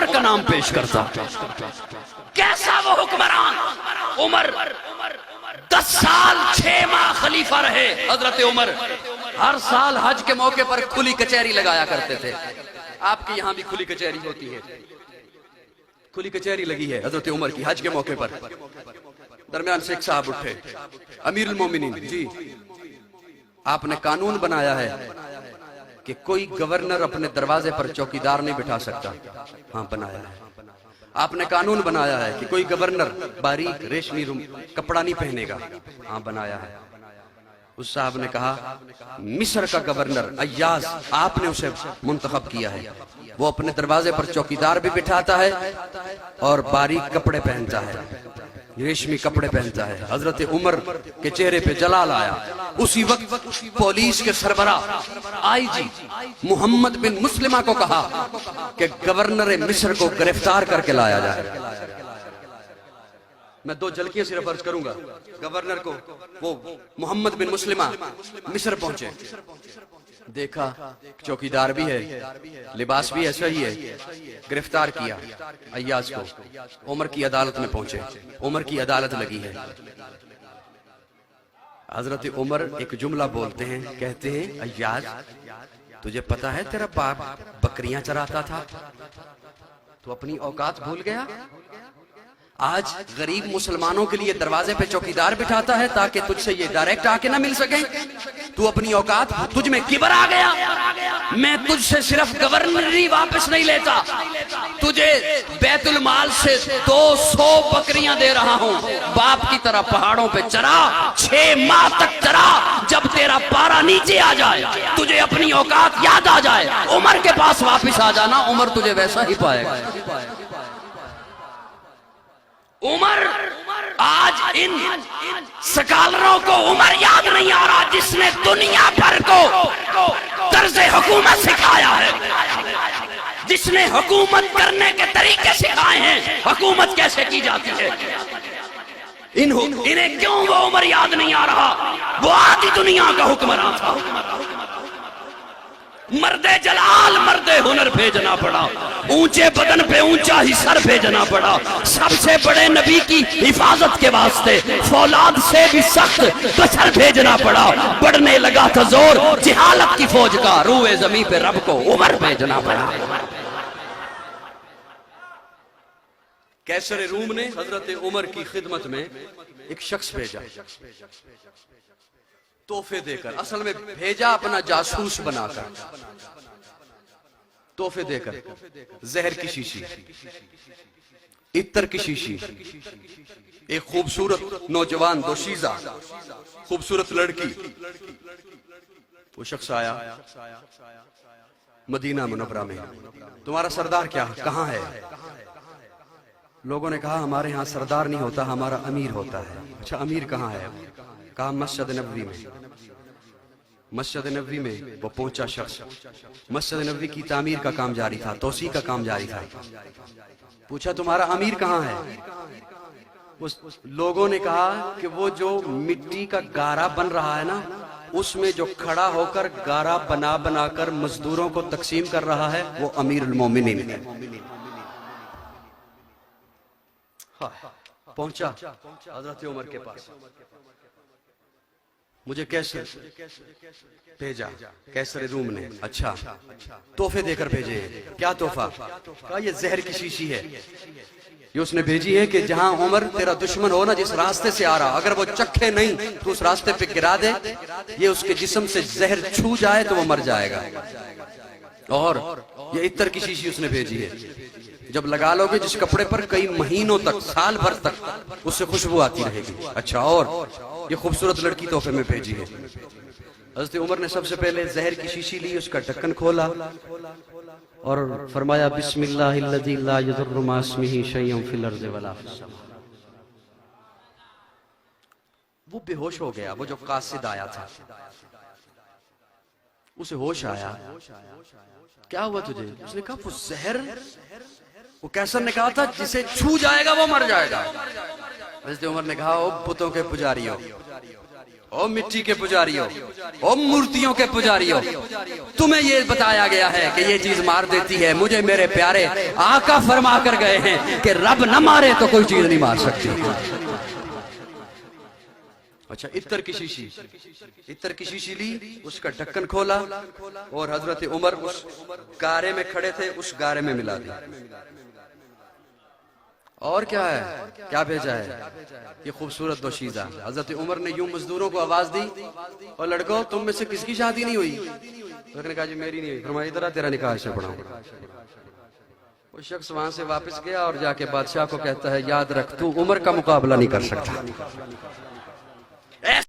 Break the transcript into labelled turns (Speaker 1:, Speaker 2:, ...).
Speaker 1: का नाम पेश करता। कैसा वो हुक्मरान उमर, 10 साल 6 माह खलीफा रहे हजरत उमर। हर साल हज के मौके पर खुली कचहरी लगाया करते थे। आपके यहां भी खुली कचहरी होती है? खुली कचहरी लगी है हजरत उमर की हज के मौके पर। दरमियान से एक साहब उठे, अमीरुल मोमिनीन जी, आपने कानून बनाया है कि कोई गवर्नर अपने दरवाजे पर चौकीदार नहीं बिठा सकता। हाँ बनाया है। आपने कानून बनाया है कि कोई गवर्नर बारीक रेशमी कपड़ा नहीं पहनेगा। हाँ बनाया है। उस साहब ने कहा, मिस्र का गवर्नर अय्याज आपने उसे मुंतखब किया है, वो अपने दरवाजे पर चौकीदार भी बिठाता है और बारीक कपड़े पहनता है, रेशमी कपड़े पहनता है। हजरत उमर के चेहरे पे जलाल आया। उसी वक्त पुलिस के सरबराह आईजी मोहम्मद बिन मुस्लिमा को कहा कि गवर्नर मिस्र को गिरफ्तार करके लाया जाए। मैं 2 झलकियां सिर्फ अर्ज करूंगा। गवर्नर को, वो मोहम्मद बिन मुस्लिमा मिस्र पहुंचे, देखा चौकीदार भी है, लिबास भी ऐसा ही है, गिरफ्तार किया अय्याज को, उमर की अदालत में पहुंचे। उमर की अदालत लगी है। हजरत उमर एक जुमला बोलते हैं, कहते हैं, अय्याज तुझे पता है तेरा बाप बकरियां चराता था, तू अपनी औकात भूल गया। आज गरीब मुसलमानों के लिए दरवाजे पे चौकीदार बिठाता है ताकि तुझसे ये डायरेक्ट आके ना मिल सके। तू अपनी औकात, तुझ में किबर आ गया। मैं तुझसे सिर्फ गवर्नरी वापस नहीं लेता, तुझे बैतुल माल से 200 बकरियां दे रहा हूं। बाप की तरह पहाड़ों पे चरा, 6 माह तक चरा। जब तेरा पारा नीचे आ जाए, तुझे अपनी औकात याद आ जाए, उमर के पास वापिस आ जाना, उमर तुझे वैसा ही पाएगा। उमर, आज इन स्कॉलरों को उमर याद नहीं आ रहा जिसने दुनिया भर को तर्ज़े हुकूमत सिखाया है, जिसने हुकूमत करने के तरीके सिखाए हैं, हुकूमत कैसे की जाती है। इन्हें क्यों वो उमर याद नहीं आ रहा? वो आधी दुनिया का हुक्मरान था। मर्दे जलाल मर्दे हुनर भेजना पड़ा, ऊंचे बदन पे ऊंचा ही सर भेजना पड़ा। सबसे बड़े नबी की हिफाजत के वास्ते फौलाद से भी सख्त बशर भेजना पड़ा। बढ़ने लगा था जोर जिहालत की फौज का, रूए जमी पे रब को उमर भेजना पड़ा। कैसर रूम ने हजरत उमर की खिदमत में एक शख्स भेजा, तोहफे देकर, असल में भेजा अपना जासूस बनाकर, तोहफे देकर। जहर की शीशी, इत्तर की शीशी, एक खूबसूरत नौजवान दोशीजा खूबसूरत लड़की। वो शख्स आया मदीना मुनव्वरा में, तुम्हारा सरदार क्या कहाँ है? लोगों ने कहा हमारे यहाँ सरदार नहीं होता, हमारा अमीर होता है। अच्छा अमीर कहाँ है? कहा मस्जिद नबवी में। मस्जिद नबवी में वो पहुंचा शख्स, मस्जिद नबवी की तामीर का काम जारी था, तोसी का काम जारी था। पूछा तुम्हारा अमीर कहाँ है? उस लोगों ने कहा कि वो जो मिट्टी का गारा बन रहा है ना, उसमें जो खड़ा होकर गारा बना बनाकर मजदूरों को तकसीम कर रहा है, वो अमीरुल मोमिनीन है। पहुंचा हजरत उमर के पास, मुझे कैसे भेजा? कैसर रूम ने। अच्छा तोहफे देकर भेजे। क्या तोहफा? कहा ये जहर की शीशी है, ये उसने भेजी है कि जहां उमर तेरा दुश्मन हो ना, जिस रास्ते से आ रहा, अगर वो चखे नहीं तो उस रास्ते पे गिरा दे, ये उसके जिस्म से जहर छू जाए तो वो मर जाएगा। और ये इत्तर की शीशी उसने भेजी है, जब लगा लोगे जिस कपड़े पर कई महीनों तक, साल भर तक उससे खुशबू आती रहेगी। अच्छा और ये खूबसूरत लड़की तोहफे में भेजी है। हज़रत उमर ने सबसे पहले जहर की शीशी ली, उसका ढक्कन खोला और फरमाया बिस्मिल्लाहिल्लज़ी ला यज़ुर्रु मा इस्मिही शैउन फिल अर्ज़ि वला फिस समा। वो बेहोश हो गया। वो जो कासिद आया था उसे होश आया। क्या हुआ तुझे? उसने कहा वो जहर, वो कैसर ने कहा था जिसे छू जाएगा वो मर जाएगा। हज़रत उमर ने कहा ओ बुतों के पुजारियों, ओ मिट्टी के पुजारियों, ओ मूर्तियों के पुजारियों, तुम्हें ये बताया गया है कि ये चीज मार देती है। मुझे मेरे प्यारे आका फरमा कर गए हैं कि रब न मारे तो कोई चीज नहीं मार सकती। अच्छा, इत्तर की शीशी, इत्तर की शीशी ली, उसका ढक्कन खोला और हजरत उमर उस गारे में खड़े थे, उस गारे में मिला दिया। और क्या है, क्या भेजा है, ये खूबसूरत दोशीज़ा। हजरत उमर ने यूं मजदूरों को आवाज दी, और लड़कों तुम में से किसकी शादी नहीं हुई? तो उसने कहा जी मेरी नहीं हुई। फरमाया इधर आ, तेरा निकाह से पढ़ाऊंगा। वो शख्स वहां से वापस गया और जाके बादशाह को कहता है याद रख, तू उमर का मुकाबला नहीं कर सकता।